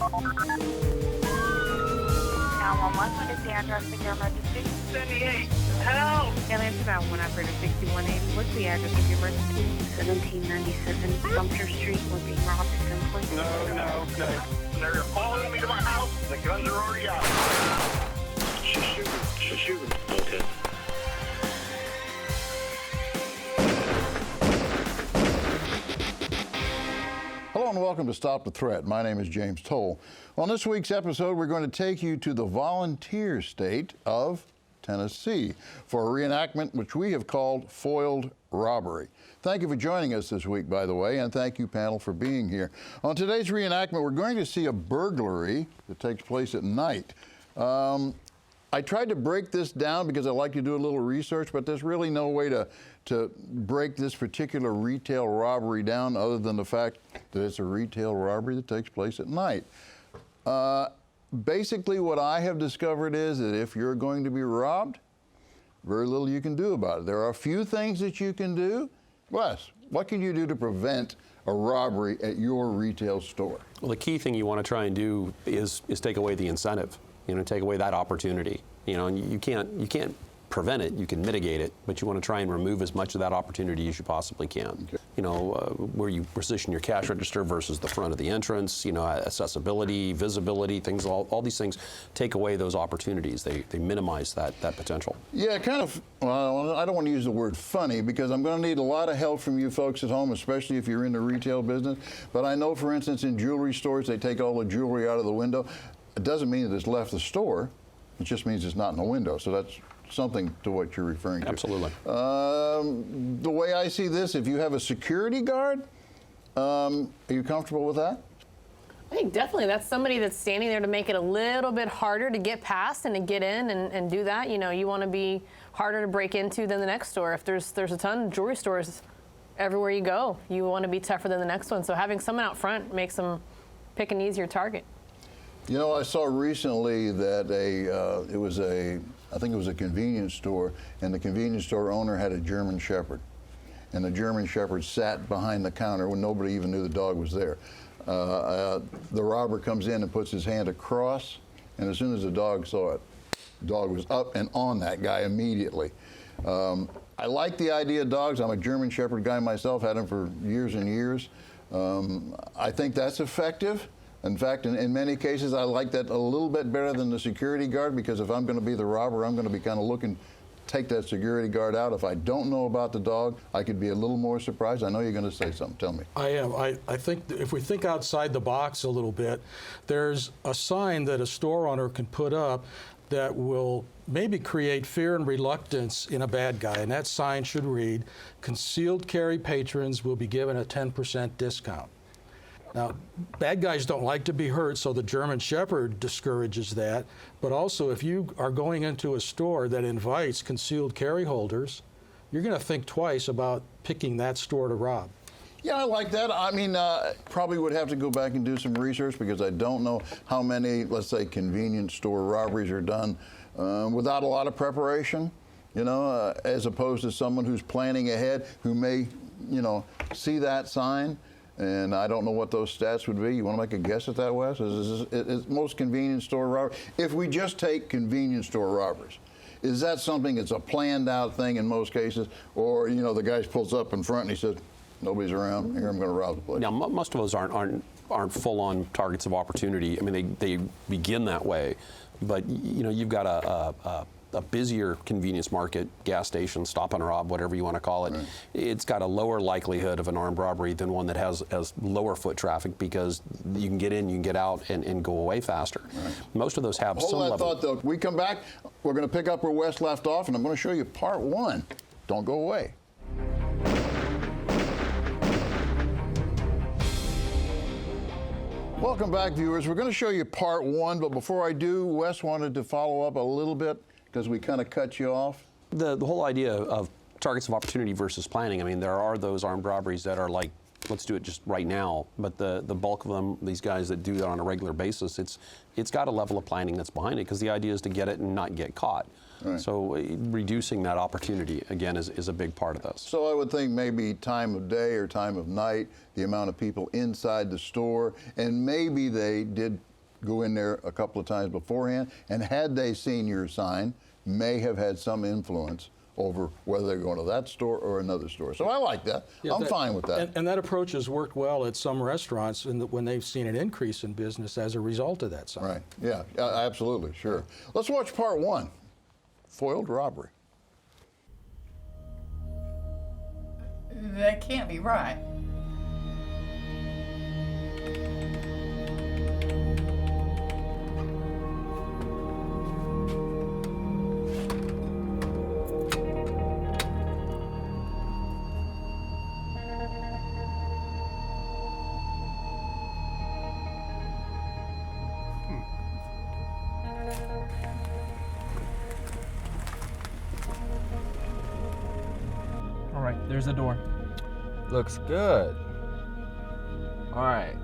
911, what is the address of your emergency? 78. Help! Aliens about 1 operator 6180. What's the address of your emergency? 1797 Sumter Street. We're being robbed at gunpoint. No. They're following me to my house. The guns are already out. She's shooting. Okay. Hello and welcome to Stop the Threat. My name is James Towle. On this week's episode, we're going to take you to the volunteer state of Tennessee for a reenactment which we have called Foiled Robbery. Thank you for joining us this week, by the way, and thank you, panel, for being here. On today's reenactment, we're going to see a burglary that takes place at night. I tried to break this down because I like to do a little research, but there's really no way to break this particular retail robbery down other than the fact that it's a retail robbery that takes place at night. Basically, what I have discovered is that if you're going to be robbed, very little you can do about it. There are a few things that you can do. Wes, what can you do to prevent a robbery at your retail store? Well, the key thing you want to try and do is take away the incentive. Take away that opportunity. And you can't prevent it, you can mitigate it, but you want to try and remove as much of that opportunity as you possibly can. Okay. Where you position your cash register versus the front of the entrance, accessibility, visibility, things, all these things take away those opportunities. They minimize that potential. Yeah, well, I don't want to use the word funny because I'm going to need a lot of help from you folks at home, especially if you're in the retail business. But I know, for instance, in jewelry stores, they take all the jewelry out of the window. It doesn't mean that it's left the store. It just means it's not in the window. So that's something to what you're referring to. Absolutely. The way I see this, if you have a security guard, are you comfortable with that? I think definitely that's somebody that's standing there to make it a little bit harder to get past and to get in and do that. You want to be harder to break into than the next store. If there's a ton of jewelry stores everywhere you go, you want to be tougher than the next one. So having someone out front makes them pick an easier target. I saw recently that I think it was a convenience store, and the convenience store owner had a German Shepherd. And the German Shepherd sat behind the counter when nobody even knew the dog was there. The robber comes in and puts his hand across, and as soon as the dog saw it, the dog was up and on that guy immediately. I like the idea of dogs. I'm a German Shepherd guy myself, had them for years and years. I think that's effective. In fact, in many cases, I like that a little bit better than the security guard, because if I'm going to be the robber, I'm going to be kind of looking, take that security guard out. If I don't know about the dog, I could be a little more surprised. I know you're going to say something. Tell me. I am. I think if we think outside the box a little bit, there's a sign that a store owner can put up that will maybe create fear and reluctance in a bad guy. And that sign should read, "Concealed carry patrons will be given a 10% discount." Now, bad guys don't like to be hurt, so the German Shepherd discourages that. But also, if you are going into a store that invites concealed carry holders, you're going to think twice about picking that store to rob. Yeah, I like that. I mean, probably would have to go back and do some research because I don't know how many, let's say, convenience store robberies are done without a lot of preparation, as opposed to someone who's planning ahead, who may, see that sign. And I don't know what those stats would be. You want to make a guess at that, Wes? Is most convenience store robberies, if we just take convenience store robberies, is that something that's a planned out thing in most cases? Or, the guy pulls up in front and he says, nobody's around, here I'm going to rob the place? Now, most of those aren't full-on targets of opportunity. I mean, they begin that way. But, you've got a busier convenience market, gas station, stop and rob, whatever you want to call it. Right. It's got a lower likelihood of an armed robbery than one that has lower foot traffic, because you can get in, you can get out, and go away faster. Right. Most of those have some level. Hold that thought, though. We come back, we're going to pick up where Wes left off, and I'm going to show you part one. Don't go away. Welcome back, viewers. We're going to show you part one, but before I do, Wes wanted to follow up a little bit because we kind of cut you off. The whole idea of targets of opportunity versus planning, I mean, there are those armed robberies that are like, let's do it just right now, but the bulk of them, these guys that do that on a regular basis, it's got a level of planning that's behind it, because the idea is to get it and not get caught. Right. So reducing that opportunity, again, is a big part of this. So I would think maybe time of day or time of night, the amount of people inside the store, and maybe they did go in there a couple of times beforehand, and had they seen your sign, may have had some influence over whether they're going to that store or another store. So I like that. Yeah, I'm fine with that. And that approach has worked well at some restaurants when they've seen an increase in business as a result of that sign. Right. Yeah, absolutely. Sure. Let's watch part 1, foiled robbery. That can't be right. All right, there's the door. Looks good. All right.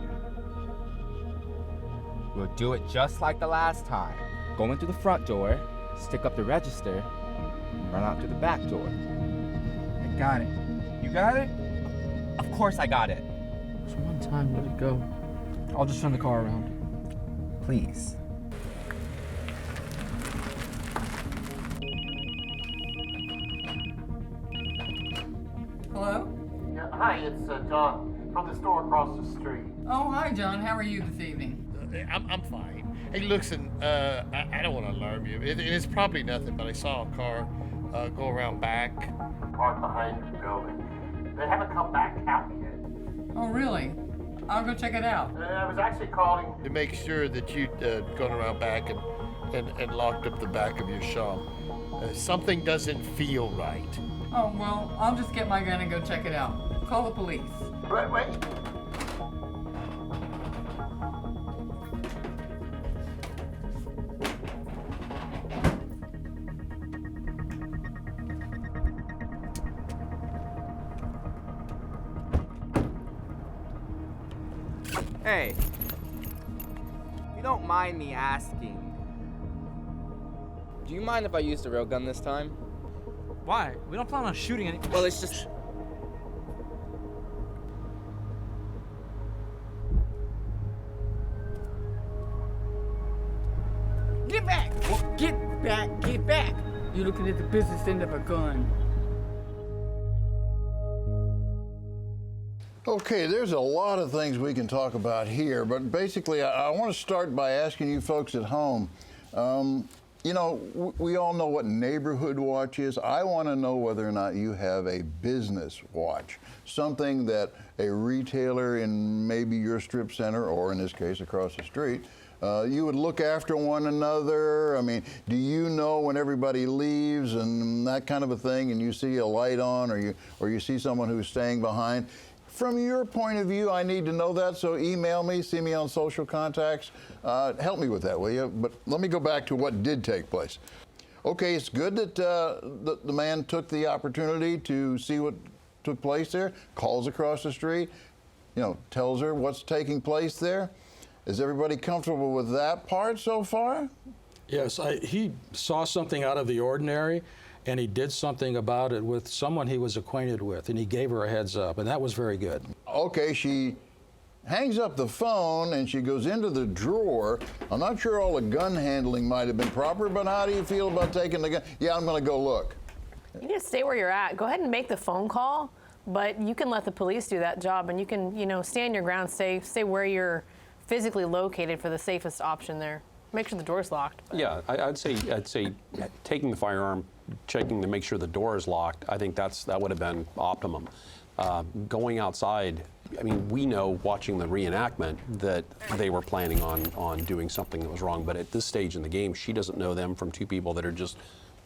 We'll do it just like the last time. Go in through the front door, stick up the register, run out through the back door. I got it. You got it? Of course I got it. Just one time, let it go. I'll just turn the car around. Please. Hello? Yeah, hi, it's John from the store across the street. Oh, hi, John. How are you this evening? I'm fine. Hey, listen, I don't want to alarm you. It's probably nothing, but I saw a car go around back, parked behind the building. They haven't come back out yet. Oh, really? I'll go check it out. I was actually calling to make sure that you'd gone around back and locked up the back of your shop. Something doesn't feel right. Oh, well, I'll just get my gun and go check it out. Call the police. Wait. Hey, if you don't mind me asking, do you mind if I use the rail gun this time? Why? We don't plan on shooting any. Well, it's just... Get back! Get back! Get back! You're looking at the business end of a gun. Okay, there's a lot of things we can talk about here, but basically I want to start by asking you folks at home, you know, we all know what neighborhood watch is. I want to know whether or not you have a business watch, something that a retailer in maybe your strip center, or in this case across the street, you would look after one another. I mean, do you know when everybody leaves and that kind of a thing, and you see a light on, or you see someone who's staying behind? From your point of view, I need to know that, so email me, see me on social contacts. Help me with that, will you? But let me go back to what did take place. Okay, it's good that the man took the opportunity to see what took place there, calls across the street, you know, tells her what's taking place there. Is everybody comfortable with that part so far? Yes, he saw something out of the ordinary, and he did something about it with someone he was acquainted with, and he gave her a heads up, and that was very good. Okay, she hangs up the phone and she goes into the drawer. I'm not sure all the gun handling might have been proper, but how do you feel about taking the gun? Yeah, I'm gonna go look. You need to stay where you're at. Go ahead and make the phone call, but you can let the police do that job, and you can, you know, stand your ground, stay where you're physically located for the safest option there. Make sure the door's locked. But. Yeah, I'd say taking the firearm, checking to make sure the door is locked. I think that would have been optimum. Going outside, I mean, we know watching the reenactment that they were planning on doing something that was wrong. But at this stage in the game, she doesn't know them from two people that are just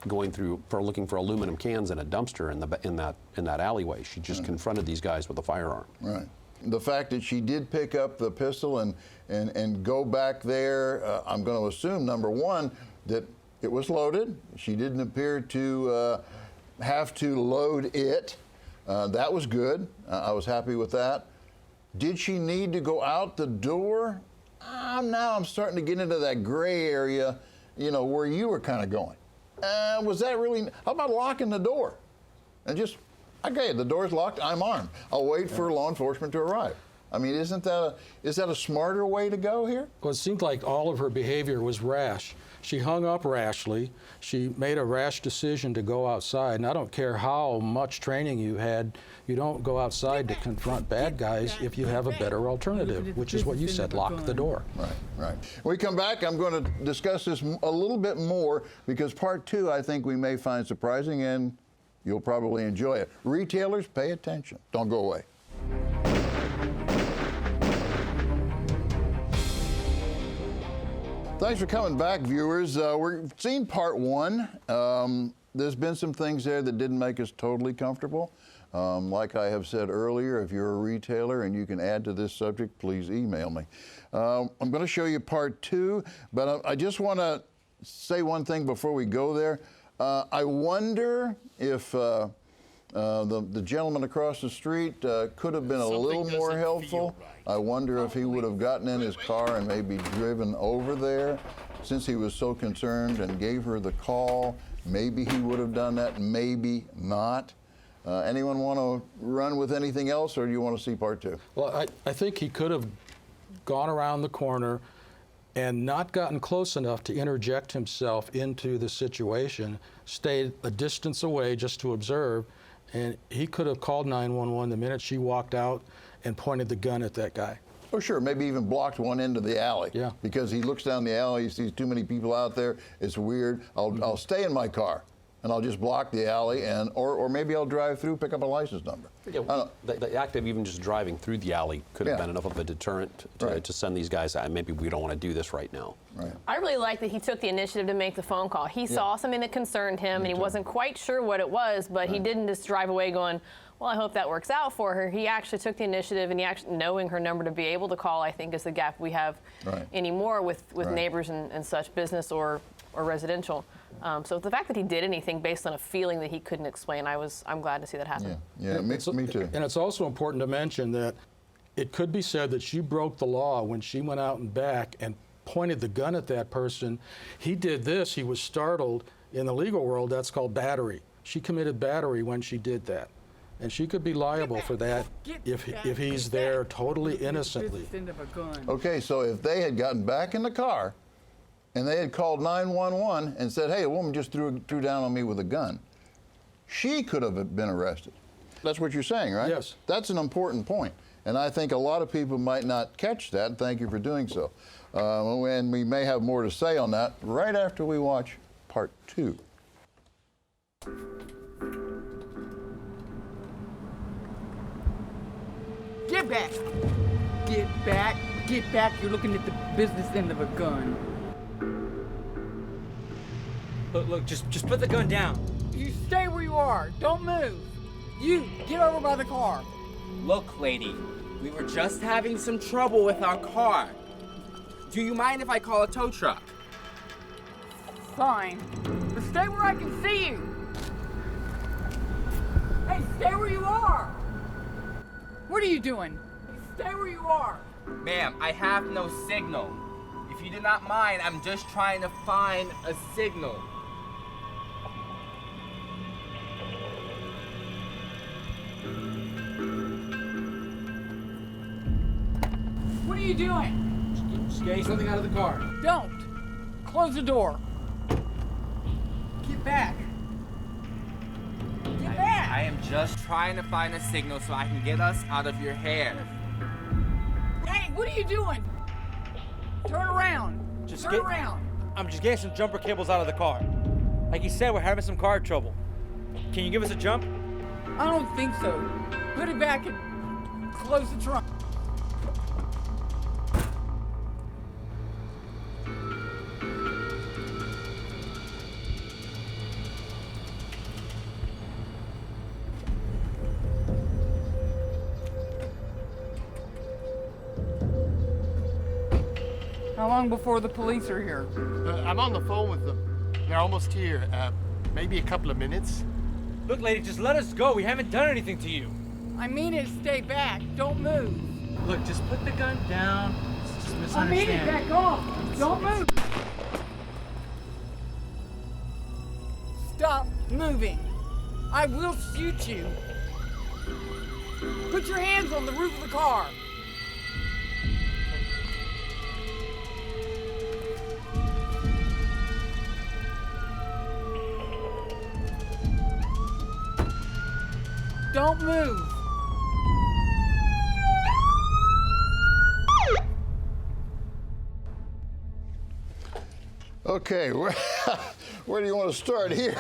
going through looking for aluminum cans in a dumpster in that alleyway. She just confronted these guys with a firearm. Right. The fact that she did pick up the pistol and go back there, I'm going to assume, number one, that it was loaded. She didn't appear to have to load it. That was good. I was happy with that. Did she need to go out the door? Now I'm starting to get into that gray area, you know, where you were kind of going. Was that really, how about locking the door? And just, okay, the door's locked, I'm armed. I'll wait for law enforcement to arrive. I mean, is that a smarter way to go here? Well, it seemed like all of her behavior was rash. She hung up rashly. She made a rash decision to go outside. And I don't care how much training you had, you don't go outside to confront bad guys if you have a better alternative, which is what you said, lock the door. Right, right. When we come back, I'm going to discuss this a little bit more because part 2 I think we may find surprising and you'll probably enjoy it. Retailers, pay attention. Don't go away. Thanks for coming back, viewers. We've seen part 1. There's been some things there that didn't make us totally comfortable. Like I have said earlier, if you're a retailer and you can add to this subject, please email me. I'm going to show you part 2, but I just want to say one thing before we go there. I wonder if the gentleman across the street could have been a little more helpful. I wonder if he would have gotten in his car and maybe driven over there. Since he was so concerned and gave her the call, maybe he would have done that, maybe not. Anyone want to run with anything else, or do you want to see part 2? Well, I think he could have gone around the corner and not gotten close enough to interject himself into the situation, stayed a distance away just to observe, and he could have called 911 the minute she walked out and pointed the gun at that guy. Oh, sure, maybe even blocked one end of the alley. Yeah. Because he looks down the alley, he sees too many people out there, it's weird. I'll stay in my car and I'll just block the alley, and or maybe I'll drive through, pick up a license number. Yeah, the act of even just driving through the alley could have been enough of a deterrent to send these guys out. Maybe we don't want to do this right now. Right. I really like that he took the initiative to make the phone call. He saw something that concerned him, and he wasn't quite sure what it was, but he didn't just drive away going, well, I hope that works out for her. He actually took the initiative, and he actually, knowing her number to be able to call, I think, is the gap we have anymore with neighbors and such, business or residential. So the fact that he did anything based on a feeling that he couldn't explain, I'm glad to see that happen. Yeah, me too. And it's also important to mention that it could be said that she broke the law when she went out and back and pointed the gun at that person. He did this, he was startled. In the legal world, that's called battery. She committed battery when she did that. And she could be liable for that if he's there totally innocently. Okay, so if they had gotten back in the car and they had called 911 and said, hey, a woman just threw down on me with a gun, she could have been arrested. That's what you're saying, right? Yes. That's an important point. And I think a lot of people might not catch that. Thank you for doing so. And we may have more to say on that right after we watch part 2. Get back! Get back! Get back! You're looking at the business end of a gun. Look, just put the gun down. You stay where you are. Don't move. You, get over by the car. Look, lady, we were just having some trouble with our car. Do you mind if I call a tow truck? Fine. But stay where I can see you. Hey, stay where you are. What are you doing? Stay where you are. Ma'am, I have no signal. If you do not mind, I'm just trying to find a signal. What are you doing? Just getting something out of the car. Don't. Close the door. Get back. Get back. I am just trying to find a signal so I can get us out of your hair. Hey, what are you doing? Turn around. Turn around. I'm just getting some jumper cables out of the car. Like you said, we're having some car trouble. Can you give us a jump? I don't think so. Put it back and close the trunk. How long before the police are here? I'm on the phone with them. They're almost here. Maybe a couple of minutes. Look, lady, just let us go. We haven't done anything to you. I mean it, stay back. Don't move. Look, just put the gun down. It's just misunderstanding. I mean it, back off. Don't move. Stop moving. I will shoot you. Put your hands on the roof of the car. don't move. Okay, where do you want to start here?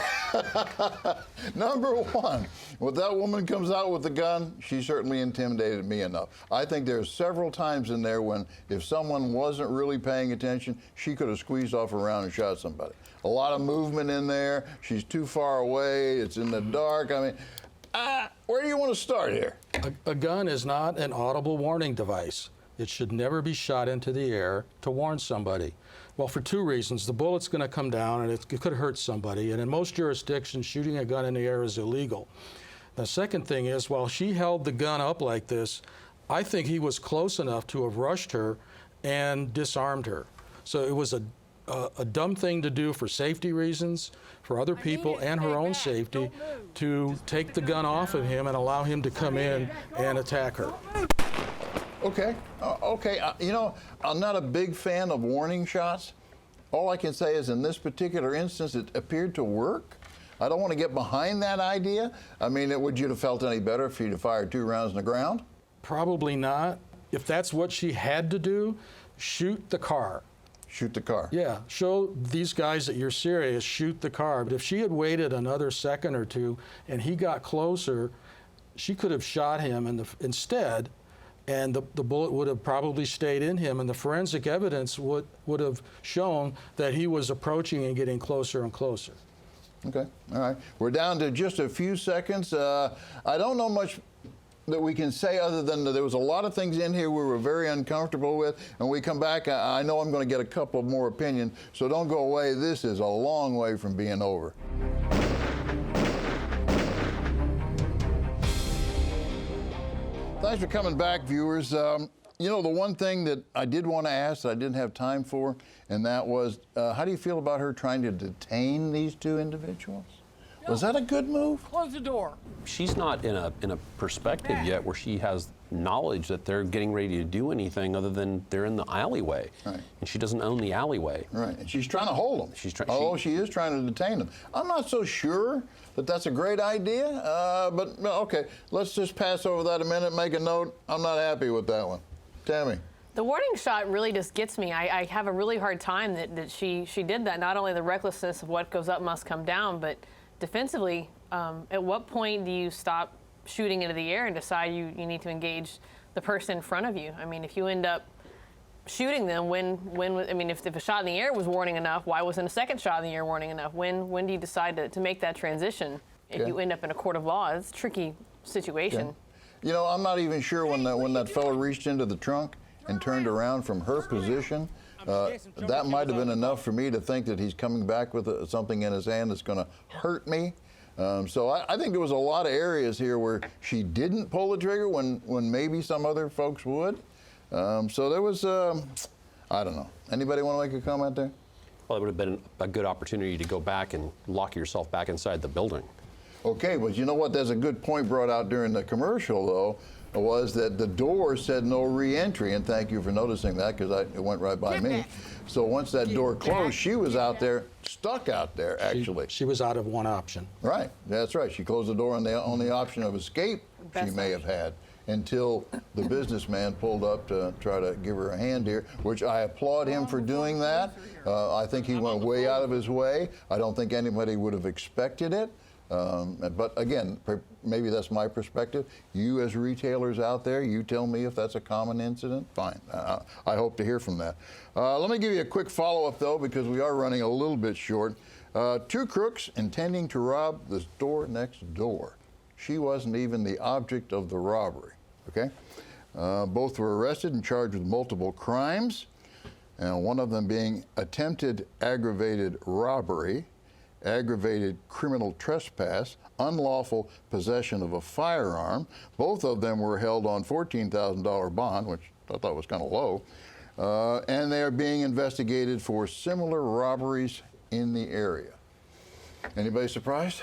Number one, when that woman comes out with the gun, she certainly intimidated me enough. I think there's several times in there when if someone wasn't really paying attention, she could have squeezed off around and shot somebody. A lot of movement in there. She's too far away. It's in the dark. I mean, where do you want to start here? A gun is not an audible warning device. It should never be shot into the air to warn somebody. Well, for two reasons. The bullet's going to come down and it could hurt somebody. And in most jurisdictions, shooting a gun in the air is illegal. The second thing is, while she held the gun up like this, I think he was close enough to have rushed her and disarmed her. So it was a dumb thing to do for safety reasons, for other people and her own safety, to take the gun off of him and allow him to come in and attack her. Okay, you know, I'm not a big fan of warning shots. All I can say is in this particular instance, it appeared to work. I don't want to get behind that idea. I mean, would you have felt any better if you'd have fired 2 rounds in the ground? Probably not. If that's what she had to do, shoot the car. Shoot the car. Yeah, show these guys that you're serious, shoot the car. But if she had waited another second or two and he got closer, she could have shot him instead, and the bullet would have probably stayed in him, and the forensic evidence would have shown that he was approaching and getting closer and closer. Okay, all right. We're down to just a few seconds. I don't know much that we can say other than that there was a lot of things in here we were very uncomfortable with, and we come back, I know I'm going to get a couple more opinions, so don't go away. This is a long way from being over. Thanks for coming back, viewers. You know, the one thing that I did want to ask that I didn't have time for, and that was, how do you feel about her trying to detain these 2 individuals? Was that a good move? Close the door. She's not in a perspective yet where she has knowledge that they're getting ready to do anything other than they're in the alleyway. Right. And she doesn't own the alleyway. Right, and she's trying to hold them. She is trying to detain them. I'm not so sure that that's a great idea, but okay, let's just pass over that a minute, make a note. I'm not happy with that one. Tammy. The warning shot really just gets me. I have a really hard time that she did that. Not only the recklessness of what goes up must come down, but defensively, at what point do you stop shooting into the air and decide you need to engage the person in front of you? I mean, if you end up shooting them, if a shot in the air was warning enough, why wasn't a second shot in the air warning enough? When do you decide to make that transition? If you end up in a court of law, it's a tricky situation. Okay. You know, I'm not even sure when that fellow reached into the trunk and turned around from her position, that might have been enough for me to think that he's coming back with something in his hand that's going to hurt me. So I think there was a lot of areas here where she didn't pull the trigger when maybe some other folks would. So there was, I don't know. Anybody want to make a comment there? Well, it would have been a good opportunity to go back and lock yourself back inside the building. Okay, but you know what? There's a good point brought out during the commercial, though, was that the door said no re-entry, and thank you for noticing that because it went right by me. So once that door closed, she was out there, stuck out there, actually. She was out of one option. Right, that's right. She closed the door on the option of escape she may have had until the businessman pulled up to try to give her a hand here, which I applaud him for doing that. I think he went way out of his way. I don't think anybody would have expected it. But again, maybe that's my perspective. You as retailers out there, you tell me if that's a common incident. Fine. I hope to hear from that. Let me give you a quick follow-up, though, because we are running a little bit short. 2 crooks intending to rob the store next door. She wasn't even the object of the robbery, okay? Both were arrested and charged with multiple crimes, and one of them being attempted aggravated robbery, aggravated criminal trespass, unlawful possession of a firearm. Both of them were held on $14,000 bond, which I thought was kind of low, and they are being investigated for similar robberies in the area. Anybody surprised?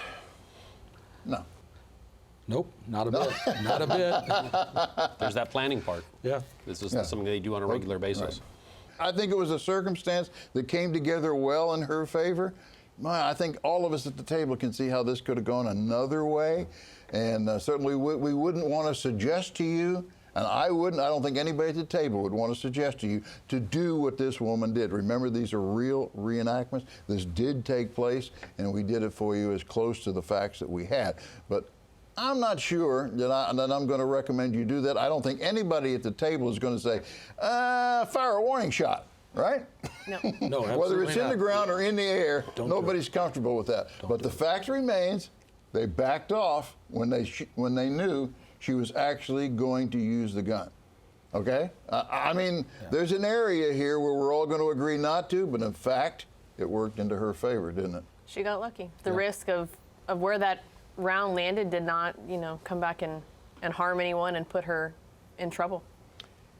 No. Nope, not a bit. Not a bit. There's that planning part. Yeah. This is something they do on a regular basis. Right. I think it was a circumstance that came together well in her favor. I think all of us at the table can see how this could have gone another way. And certainly we wouldn't want to suggest to you, and I don't think anybody at the table would want to suggest to you to do what this woman did. Remember, these are real reenactments. This did take place, and we did it for you as close to the facts that we had. But I'm not sure that I'm going to recommend you do that. I don't think anybody at the table is going to say, fire a warning shot, right? No. No, Whether it's in the ground or in the air, Don't nobody's comfortable with that. But the fact remains, they backed off when they knew she was actually going to use the gun. Okay? I mean, there's an area here where we're all going to agree not to, but in fact, it worked into her favor, didn't it? She got lucky. The risk of where that round landed did not, come back and harm anyone and put her in trouble.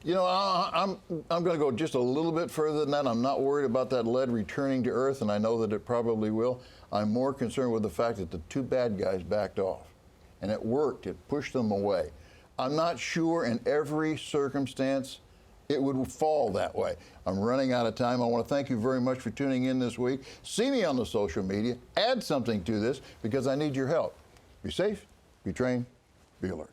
You know, I'm going to go just a little bit further than that. I'm not worried about that lead returning to Earth, and I know that it probably will. I'm more concerned with the fact that the two bad guys backed off, and it worked. It pushed them away. I'm not sure in every circumstance it would fall that way. I'm running out of time. I want to thank you very much for tuning in this week. See me on the social media. Add something to this because I need your help. Be safe, be trained, be alert.